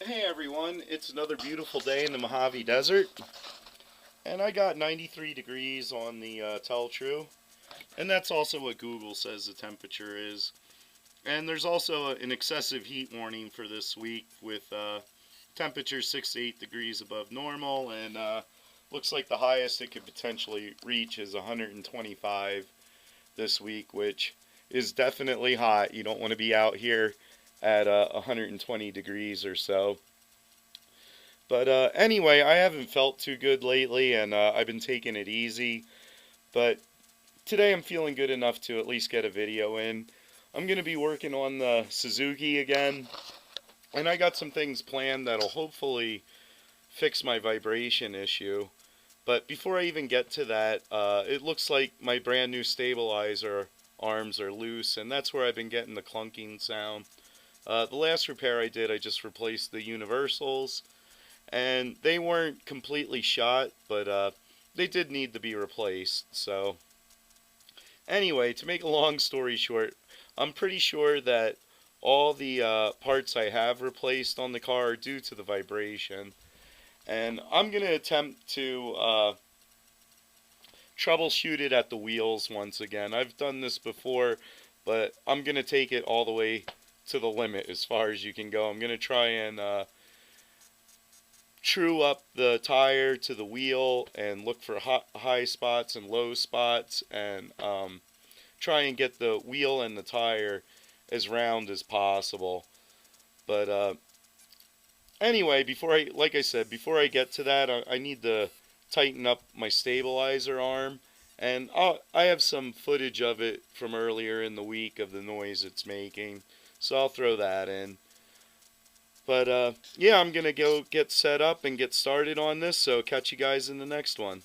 Hey everyone, it's another beautiful day in the Mojave Desert, and I got 93 degrees on the tell-true, and that's also what Google says the temperature is. And there's also an excessive heat warning for this week with temperatures 6 to 8 degrees above normal, and looks like the highest it could potentially reach is 125 this week, which is definitely hot. You don't want to be out here at 120 degrees or so. But anyway, I haven't felt too good lately, and I've been taking it easy. But today I'm feeling good enough to at least get a video in. I'm going to be working on the Suzuki again, and I got some things planned that'll hopefully fix my vibration issue. But before I even get to that, it looks like my brand new stabilizer arms are loose, and that's where I've been getting the clunking sound. The last repair I did, I just replaced the universals, and they weren't completely shot, but they did need to be replaced. So anyway, to make a long story short, I'm pretty sure that all the parts I have replaced on the car are due to the vibration, and I'm going to attempt to troubleshoot it at the wheels once again. I've done this before, but I'm going to take it all the way to the limit as far as you can go. I'm going to try and true up the tire to the wheel and look for high spots and low spots, and try and get the wheel and the tire as round as possible. But anyway, like I said, before I get to that, I need to tighten up my stabilizer arm, and I have some footage of it from earlier in the week of the noise it's making, so I'll throw that in. But yeah, I'm gonna go get set up and get started on this, so catch you guys in the next one.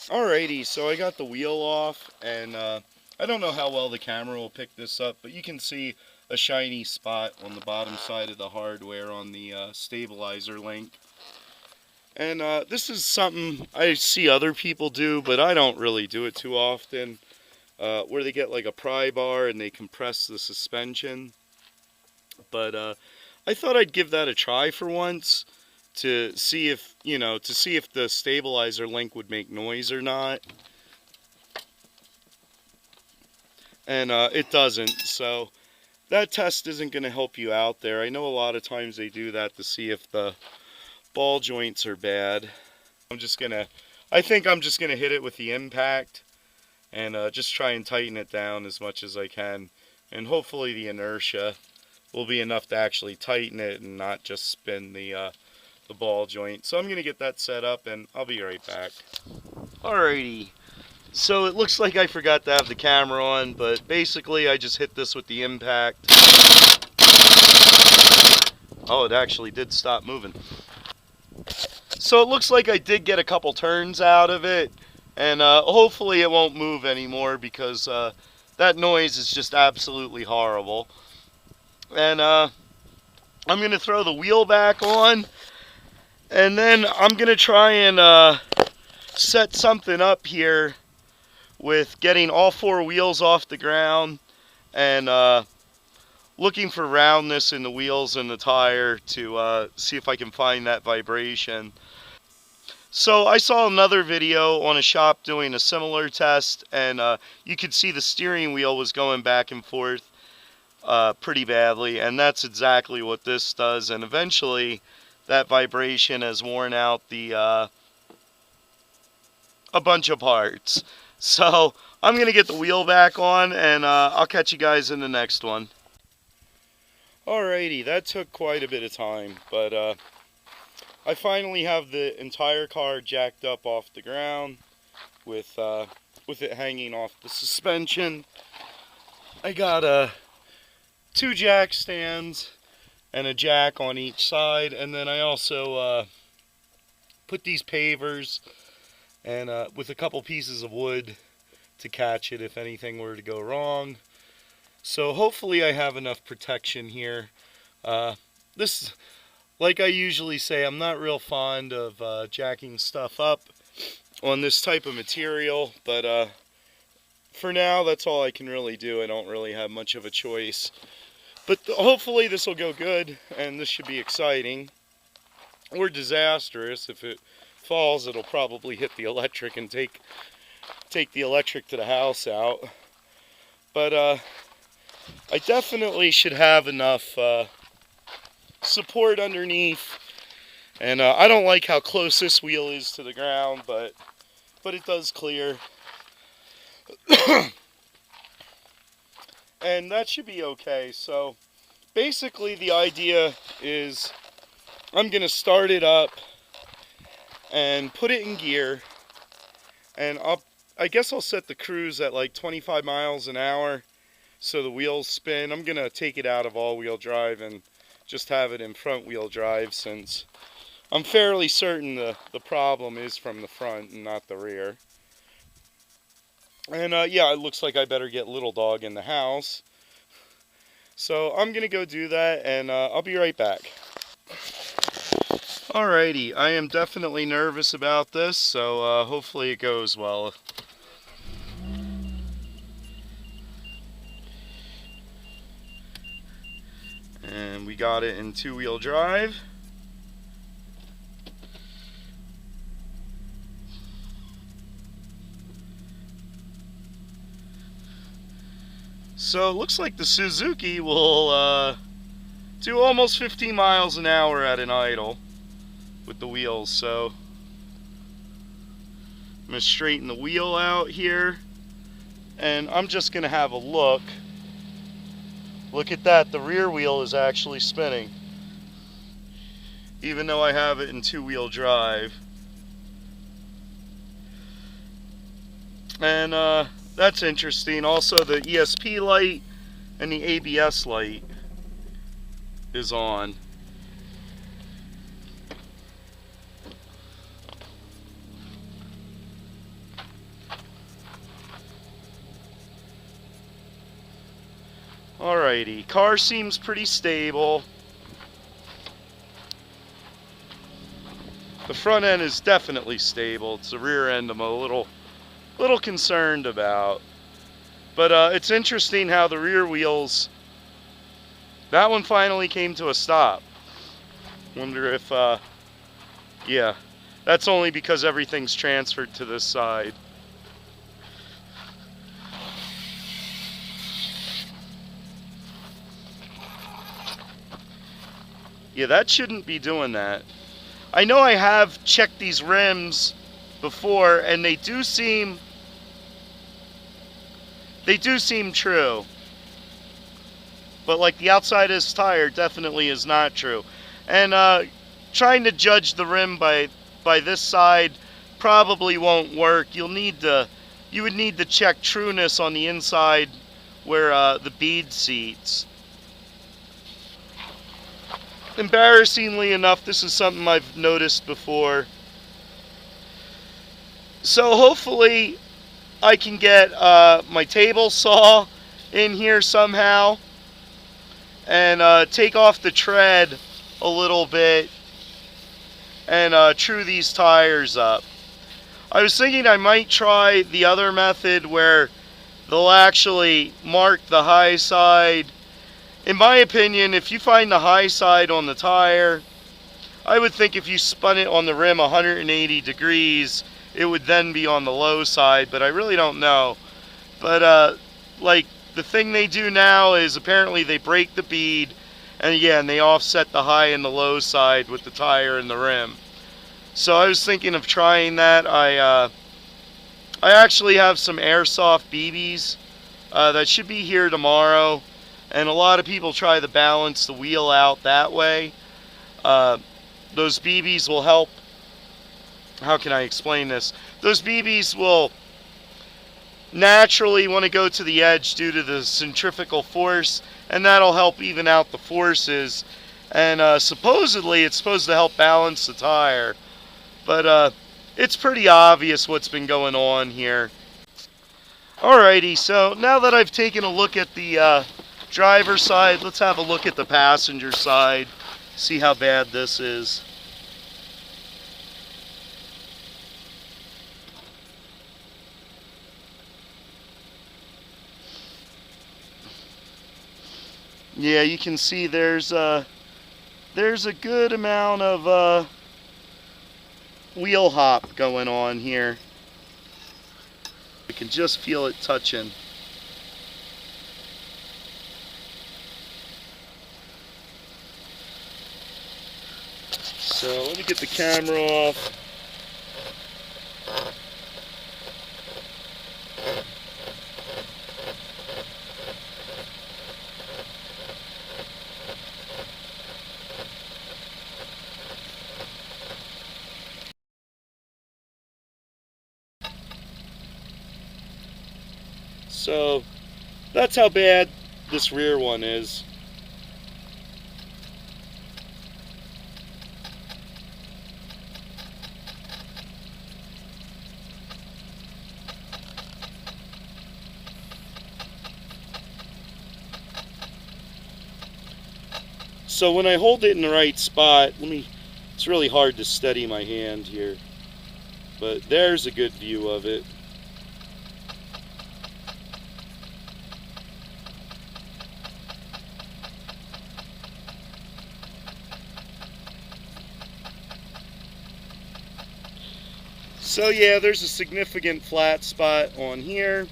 Alrighty, so I got the wheel off, and I don't know how well the camera will pick this up, but you can see a shiny spot on the bottom side of the hardware on the stabilizer link. And this is something I see other people do, but I don't really do it too often, where they get like a pry bar and they compress the suspension. But I thought I'd give that a try for once, to see if, to see if the stabilizer link would make noise or not. And it doesn't, so that test isn't going to help you out there. I know a lot of times they do that to see if the ball joints are bad. I think I'm just gonna hit it with the impact and just try and tighten it down as much as I can, and hopefully the inertia will be enough to actually tighten it and not just spin the ball joint. So I'm gonna get that set up, and I'll be right back. Alrighty, so it looks like I forgot to have the camera on, but basically I just hit this with the impact. Oh, it actually did stop moving. So it looks like I did get a couple turns out of it, and hopefully it won't move anymore, because that noise is just absolutely horrible. And I'm going to throw the wheel back on, and then I'm going to try and set something up here with getting all four wheels off the ground and looking for roundness in the wheels and the tire to see if I can find that vibration. So I saw another video on a shop doing a similar test, and you could see the steering wheel was going back and forth pretty badly, and that's exactly what this does. And eventually that vibration has worn out the a bunch of parts. So I'm going to get the wheel back on, and I'll catch you guys in the next one. Alrighty, that took quite a bit of time, but I finally have the entire car jacked up off the ground with it hanging off the suspension. I got 2 jack stands and a jack on each side, and then I also put these pavers and with a couple pieces of wood to catch it if anything were to go wrong. So hopefully I have enough protection here. This, like I usually say, I'm not real fond of jacking stuff up on this type of material, but for now, that's all I can really do. I don't really have much of a choice. But hopefully this will go good, and this should be exciting. Or disastrous. If it falls, it'll probably hit the electric and take the electric to the house out. But I definitely should have enough support underneath. And I don't like how close this wheel is to the ground, but it does clear. And that should be okay. So basically the idea is I'm going to start it up and put it in gear, and I guess I'll set the cruise at like 25 miles an hour so the wheels spin. I'm going to take it out of all-wheel drive and just have it in front-wheel drive, since I'm fairly certain the problem is from the front and not the rear. And yeah, it looks like I better get Little Dog in the house. So I'm going to go do that, and I'll be right back. Alrighty, I am definitely nervous about this, so hopefully it goes well. And we got it in two-wheel drive. So it looks like the Suzuki will do almost 15 miles an hour at an idle with the wheels. So I'm going to straighten the wheel out here, and I'm just going to have a look. Look at that, the rear wheel is actually spinning, even though I have it in two-wheel drive. And that's interesting. Also, the ESP light and the ABS light is on. Alrighty, car seems pretty stable. The front end is definitely stable. It's the rear end I'm a little concerned about. But it's interesting how the rear wheels, that one finally came to a stop. Wonder if, yeah, that's only because everything's transferred to this side. Yeah, that shouldn't be doing that. I know I have checked these rims before, and they do seem true. But like the outside of this tire definitely is not true. And trying to judge the rim by this side probably won't work. You would need to check trueness on the inside where the bead seats. Embarrassingly enough, this is something I've noticed before. So hopefully I can get my table saw in here somehow and take off the tread a little bit and true these tires up. I was thinking I might try the other method where they'll actually mark the high side. In my opinion, if you find the high side on the tire, I would think if you spun it on the rim 180 degrees, it would then be on the low side, but I really don't know. But like the thing they do now is apparently they break the bead, and again, they offset the high and the low side with the tire and the rim. So I was thinking of trying that. I actually have some airsoft BBs that should be here tomorrow. And a lot of people try to balance the wheel out that way. Those BBs will help. How can I explain this? Those BBs will naturally want to go to the edge due to the centrifugal force, and that'll help even out the forces. And supposedly it's supposed to help balance the tire. But it's pretty obvious what's been going on here. Alrighty, so now that I've taken a look at the driver's side, let's have a look at the passenger side, see how bad this is. Yeah, you can see there's a good amount of wheel hop going on here. I can just feel it touching. So let me get the camera off. So that's how bad this rear one is. So when I hold it in the right spot, it's really hard to steady my hand here, but there's a good view of it. So yeah, there's a significant flat spot on here,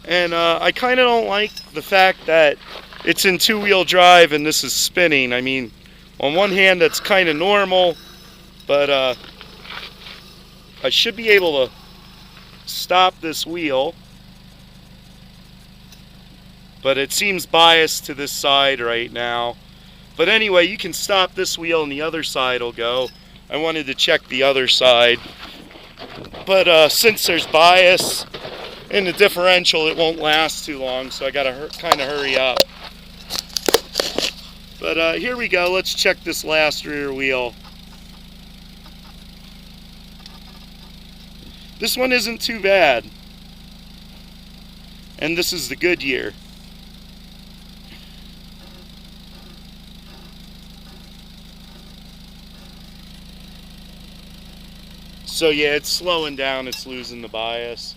and I kind of don't like the fact that it's in two-wheel drive and this is spinning. I mean, on one hand that's kind of normal, but I should be able to stop this wheel, but it seems biased to this side right now. But anyway, you can stop this wheel and the other side will go. I wanted to check the other side, but since there's bias in the differential, it won't last too long, so I gotta kind of hurry up. But here we go. Let's check this last rear wheel. This one isn't too bad, and this is the Goodyear. So yeah, it's slowing down, it's losing the bias.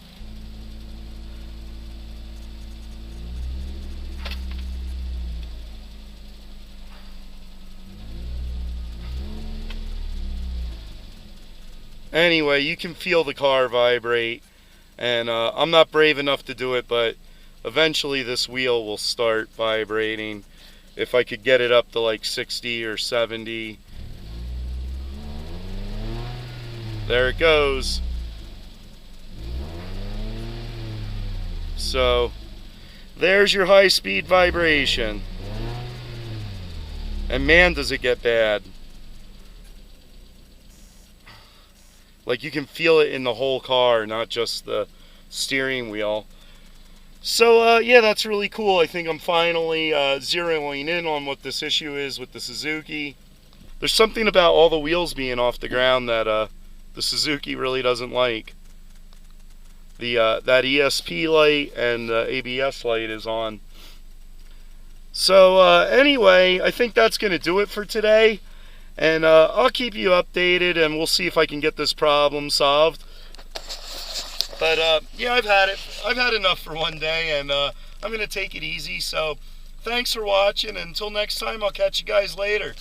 Anyway, you can feel the car vibrate, and I'm not brave enough to do it, but eventually this wheel will start vibrating. If I could get it up to like 60 or 70. There it goes. So there's your high-speed vibration. And man, does it get bad. Like, you can feel it in the whole car, not just the steering wheel. So yeah, that's really cool. I think I'm finally zeroing in on what this issue is with the Suzuki. There's something about all the wheels being off the ground that the Suzuki really doesn't like. That ESP light and the ABS light is on. So anyway, I think that's going to do it for today. And I'll keep you updated, and we'll see if I can get this problem solved. But yeah, I've had enough for one day, and I'm going to take it easy. So thanks for watching, and until next time, I'll catch you guys later.